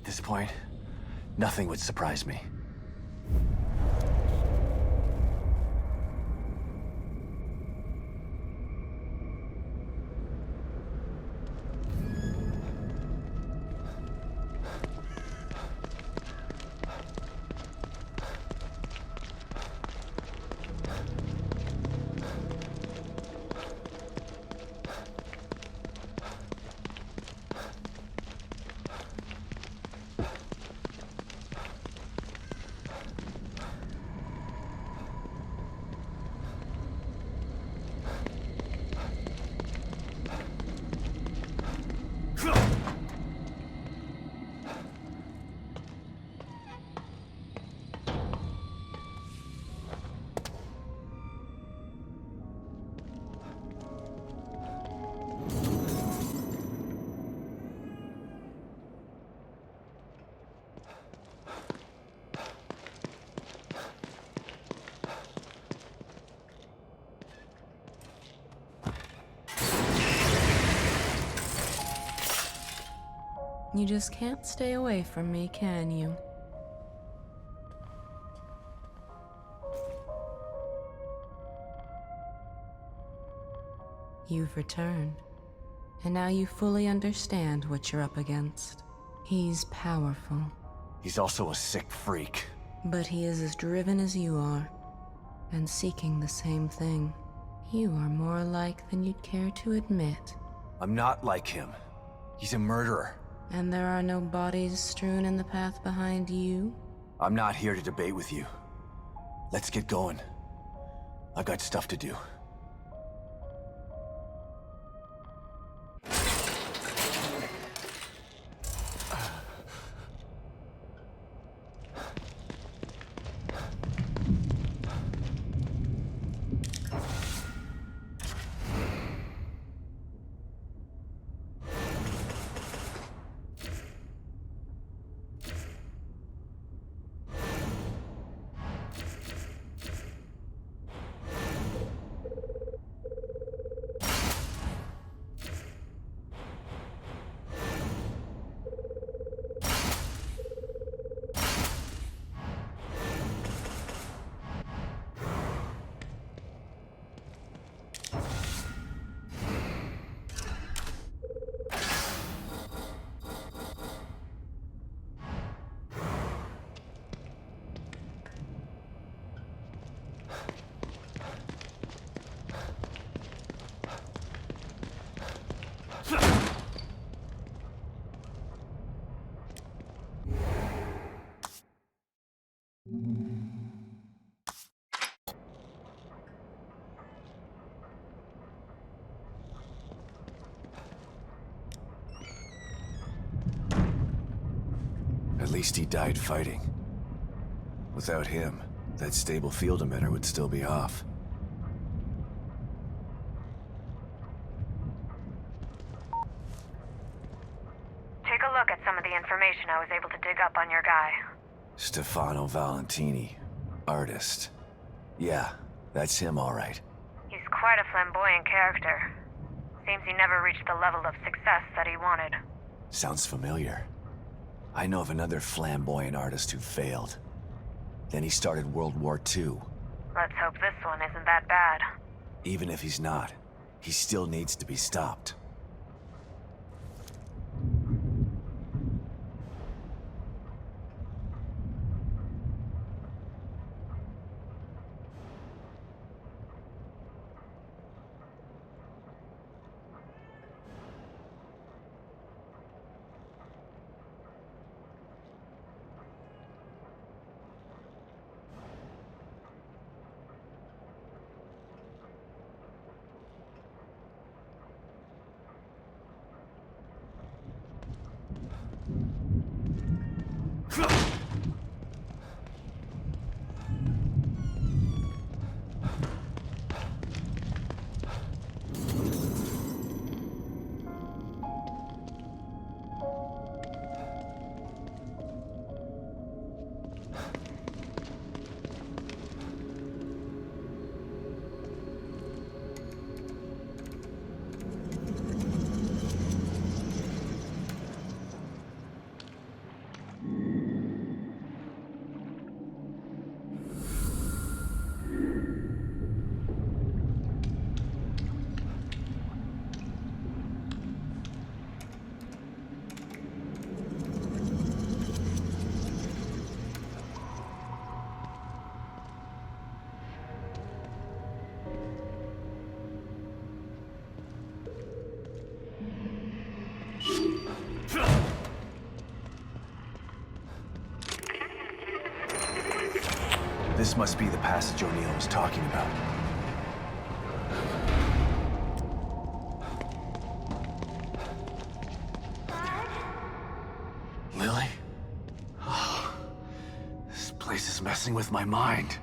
At this point, nothing would surprise me. You just can't stay away from me, can you? You've returned, and now you fully understand what you're up against. He's powerful. He's also a sick freak. But he is as driven as you are, and seeking the same thing. You are more alike than you'd care to admit. I'm not like him. He's a murderer. And there are no bodies strewn in the path behind you? I'm not here to debate with you. Let's get going. I've got stuff to do. At least he died fighting. Without him, that stable field emitter would still be off. Take a look at some of the information I was able to dig up on your guy. Stefano Valentini, artist. Yeah, that's him all right. He's quite a flamboyant character. Seems he never reached the level of success that he wanted. Sounds familiar. I know of another flamboyant artist who failed. Then he started World War II. Let's hope this one isn't that bad. Even if he's not, he still needs to be stopped. This must be the passage O'Neill was talking about. Lily? Oh, this place is messing with my mind.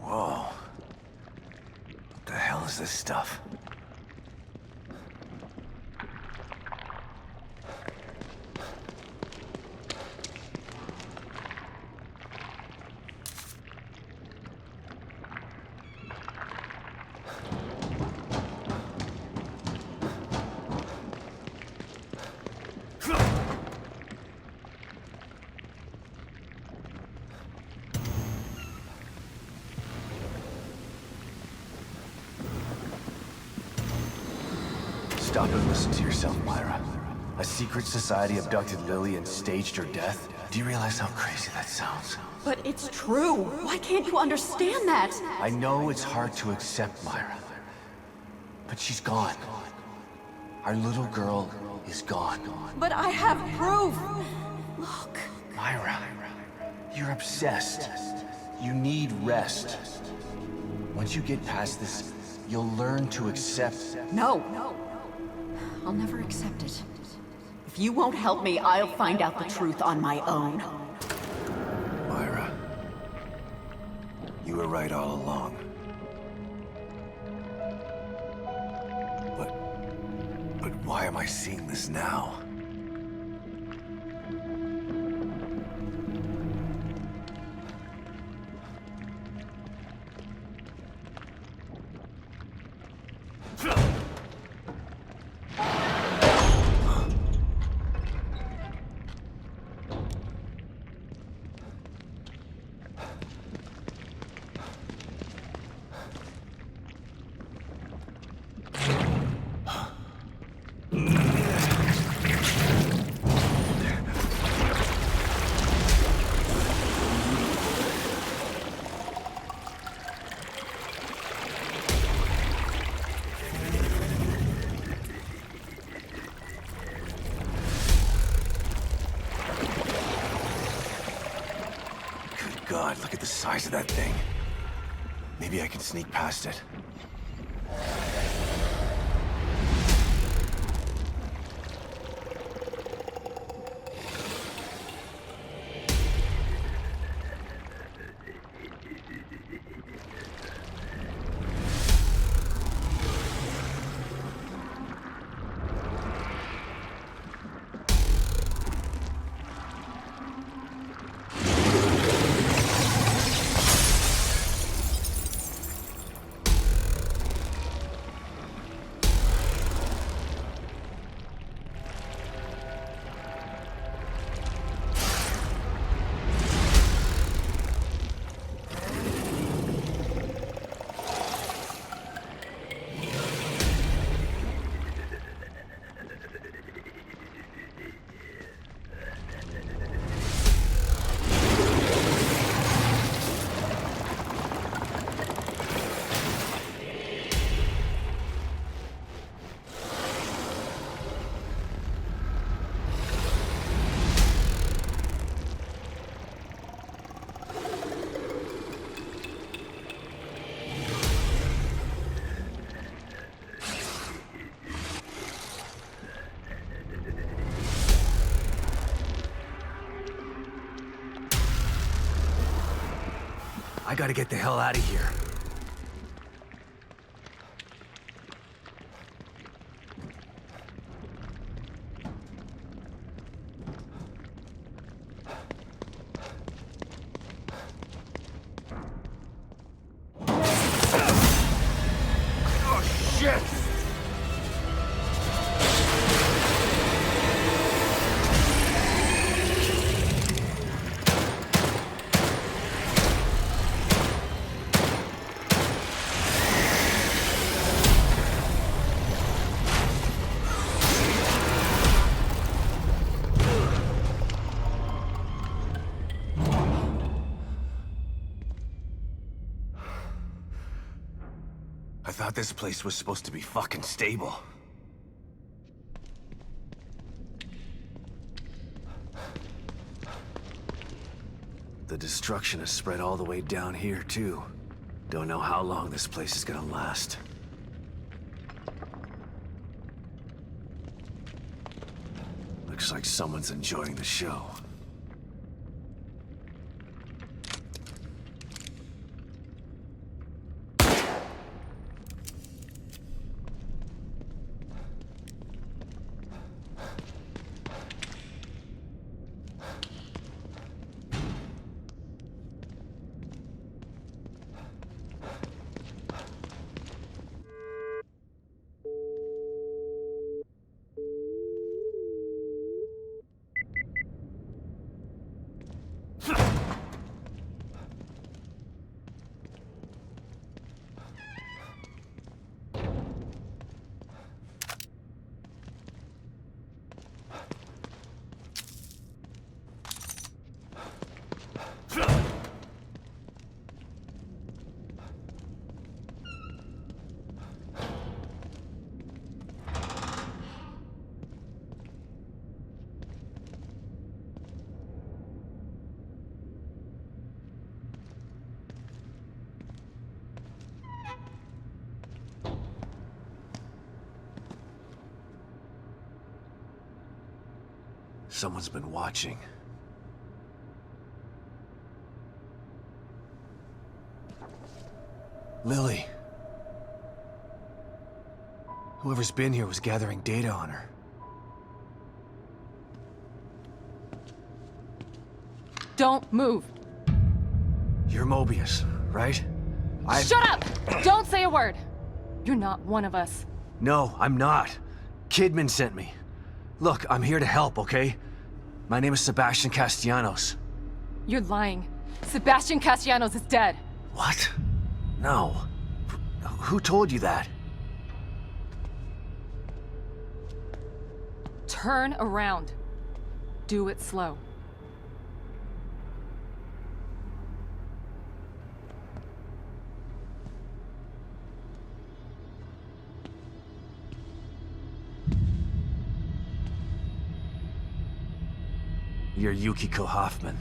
Whoa. What the hell is this stuff? Stop and listen to yourself, Myra. A secret society abducted Lily and staged her death? Do you realize how crazy that sounds? But it's true. Why can't you understand that? I know it's hard to accept, Myra. But she's gone. Our little girl is gone. But I have proof. Look. Myra, you're obsessed. You need rest. Once you get past this, you'll learn to accept... No. I'll never accept it. If you won't help me, I'll find out the truth on my own. Myra, you were right all along. But why am I seeing this now? god, look at the size of that thing. Maybe I can sneak past it. I gotta get the hell out of here. Oh, shit! I thought this place was supposed to be fucking stable. The destruction has spread all the way down here, too. Don't know how long this place is gonna last. Looks like someone's enjoying the show. Someone's been watching. Lily. Whoever's been here was gathering data on her. Don't move. You're Mobius, right? Shut up! Don't say a word! You're not one of us. No, I'm not. Kidman sent me. Look, I'm here to help, okay? My name is Sebastian Castellanos. You're lying. Sebastian Castellanos is dead. What? No. Who told you that? Turn around. Do it slow. You're Yukiko Hoffmann.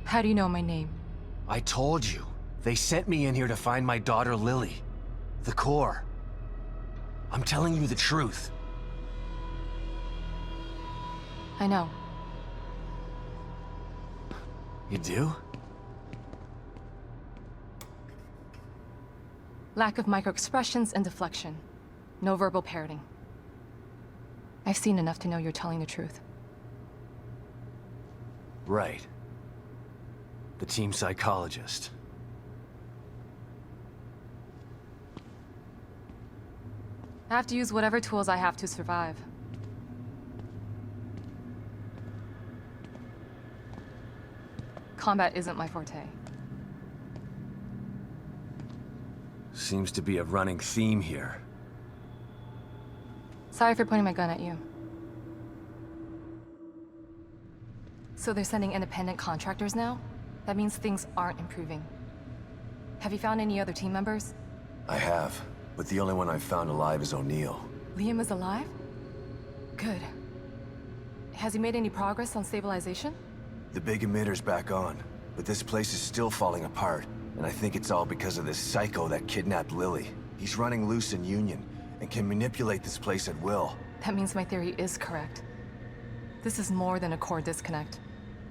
How do you know my name? I told you. They sent me in here to find my daughter Lily. The core. I'm telling you the truth. I know. You do? Lack of microexpressions and deflection. No verbal parroting. I've seen enough to know you're telling the truth. Right. The team psychologist. I have to use whatever tools I have to survive. Combat isn't my forte. Seems to be a running theme here. Sorry for pointing my gun at you. So they're sending independent contractors now? That means things aren't improving. Have you found any other team members? I have, but the only one I've found alive is O'Neill. Liam is alive? Good. Has he made any progress on stabilization? The big emitter's back on, but this place is still falling apart, and I think it's all because of this psycho that kidnapped Lily. He's running loose in Union, and can manipulate this place at will. That means my theory is correct. This is more than a core disconnect.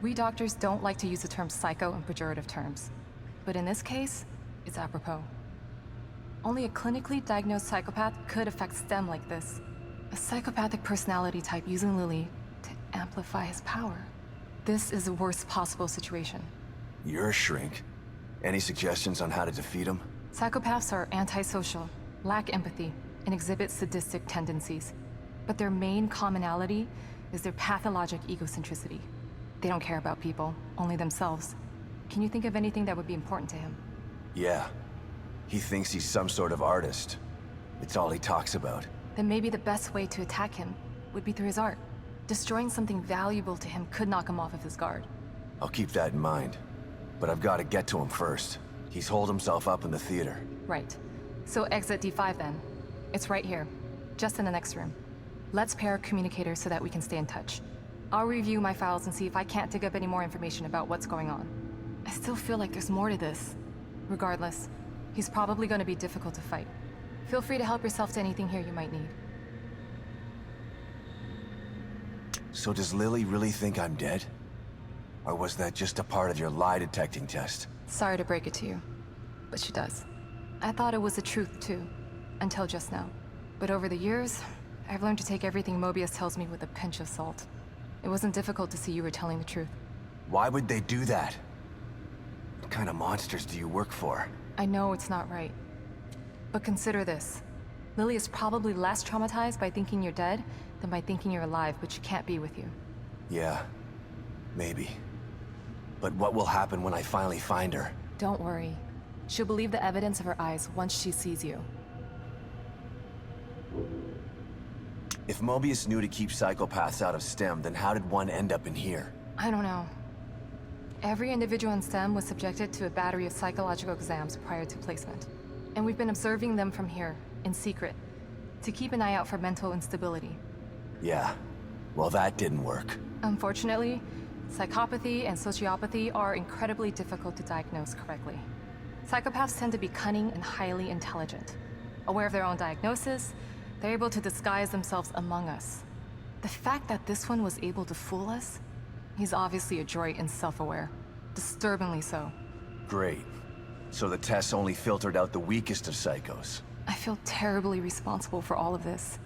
We doctors don't like to use the term psycho in pejorative terms. But in this case, it's apropos. Only a clinically diagnosed psychopath could affect STEM like this. A psychopathic personality type using Lily to amplify his power. This is the worst possible situation. You're a shrink. Any suggestions on how to defeat him? Psychopaths are antisocial, lack empathy, and exhibit sadistic tendencies. But their main commonality is their pathologic egocentricity. They don't care about people, only themselves. Can you think of anything that would be important to him? Yeah. He thinks he's some sort of artist. It's all he talks about. Then maybe the best way to attack him would be through his art. Destroying something valuable to him could knock him off of his guard. I'll keep that in mind. But I've got to get to him first. He's holed himself up in the theater. Right. So exit D5 then. It's right here, just in the next room. Let's pair a communicator so that we can stay in touch. I'll review my files and see if I can't dig up any more information about what's going on. I still feel like there's more to this. Regardless, he's probably going to be difficult to fight. Feel free to help yourself to anything here you might need. So does Lily really think I'm dead? Or was that just a part of your lie detecting test? Sorry to break it to you, but she does. I thought it was the truth too, until just now. But over the years, I've learned to take everything Mobius tells me with a pinch of salt. It wasn't difficult to see you were telling the truth. Why would they do that? What kind of monsters do you work for? I know it's not right. But consider this. Lily is probably less traumatized by thinking you're dead than by thinking you're alive, but she can't be with you. Yeah, maybe. But what will happen when I finally find her? Don't worry. She'll believe the evidence of her eyes once she sees you. If Mobius knew to keep psychopaths out of STEM, then how did one end up in here? I don't know. Every individual in STEM was subjected to a battery of psychological exams prior to placement. And we've been observing them from here, in secret, to keep an eye out for mental instability. Yeah, well that didn't work. Unfortunately, psychopathy and sociopathy are incredibly difficult to diagnose correctly. Psychopaths tend to be cunning and highly intelligent. Aware of their own diagnosis, they're able to disguise themselves among us. The fact that this one was able to fool us, he's obviously adroit and self-aware. Disturbingly so. Great. So the tests only filtered out the weakest of psychos. I feel terribly responsible for all of this.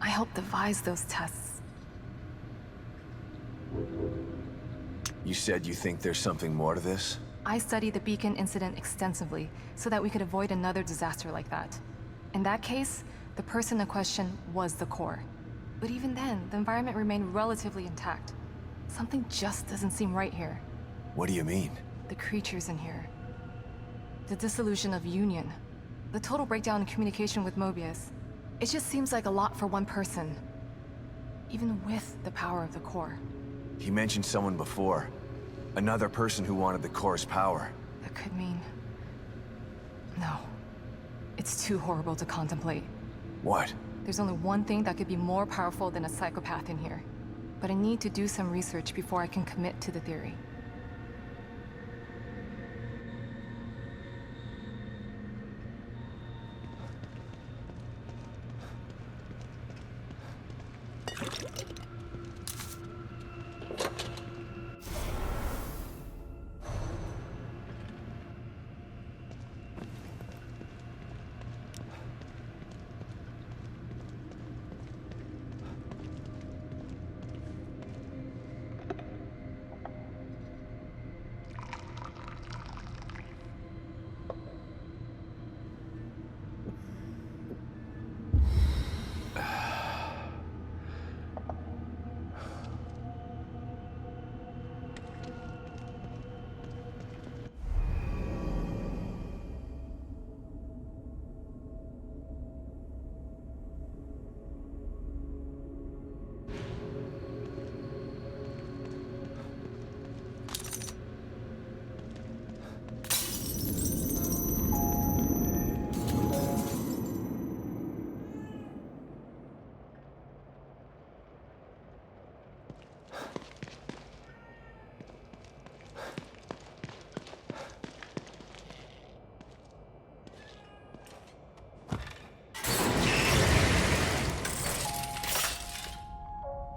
I helped devise those tests. You said you think there's something more to this? I studied the Beacon incident extensively so that we could avoid another disaster like that. In that case, the person in question was the core. But even then, the environment remained relatively intact. Something just doesn't seem right here. What do you mean? The creatures in here. The dissolution of Union. The total breakdown in communication with Mobius. It just seems like a lot for one person. Even with the power of the core. He mentioned someone before. Another person who wanted the core's power. That could mean... No. It's too horrible to contemplate. What? There's only one thing that could be more powerful than a psychopath in here. But I need to do some research before I can commit to the theory.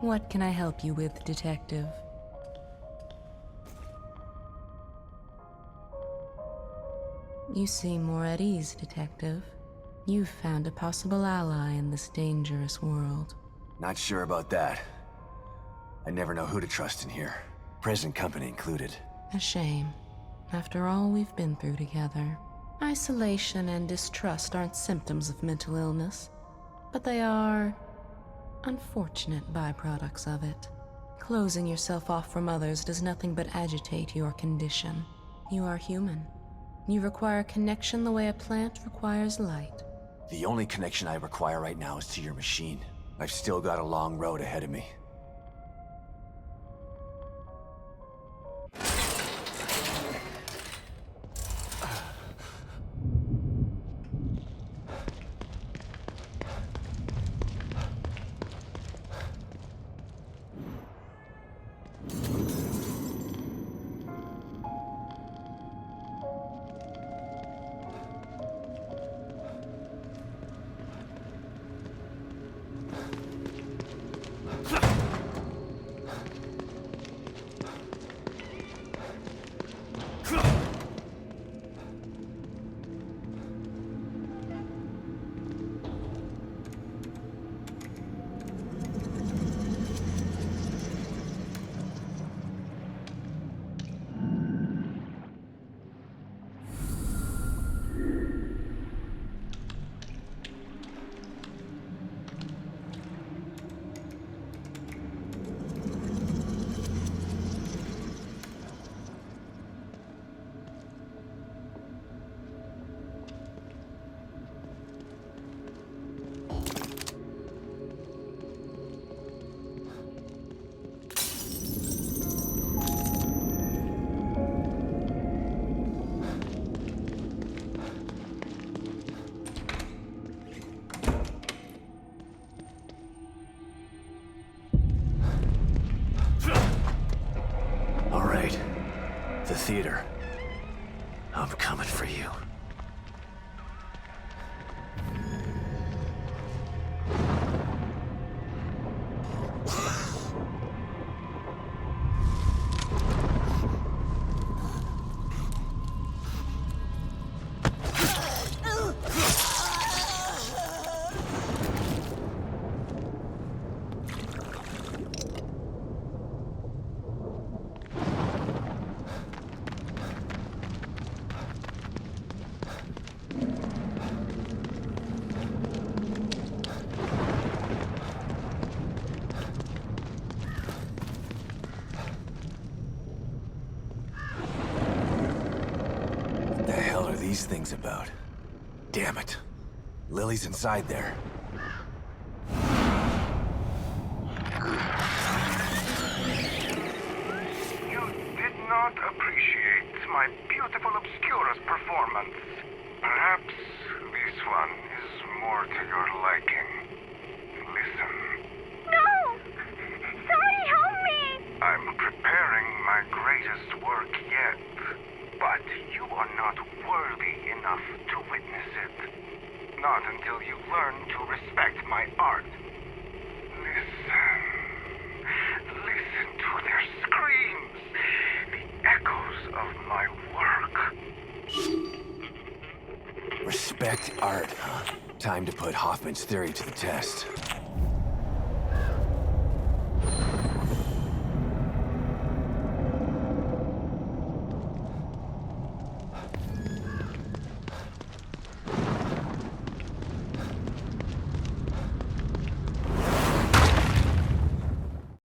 What can I help you with, Detective? You seem more at ease, Detective. You've found a possible ally in this dangerous world. Not sure about that. I never know who to trust in here. Present company included. A shame. After all we've been through together. Isolation and distrust aren't symptoms of mental illness, but they are unfortunate byproducts of it. Closing yourself off from others does nothing but agitate your condition. You are human. You require connection the way a plant requires light. The only connection I require right now is to your machine. I've still got a long road ahead of me. The theater. I'm coming for you. These things about. Damn it. Lily's inside there. You did not appreciate my beautiful Obscurus performance. Perhaps this one is more to your liking. Listen. No! Somebody help me! I'm preparing my greatest work yet. But you are not worthy enough to witness it. Not until you learn to respect my art. Listen. Listen to their screams. The echoes of my work. Respect art, huh? Time to put Hoffmann's theory to the test.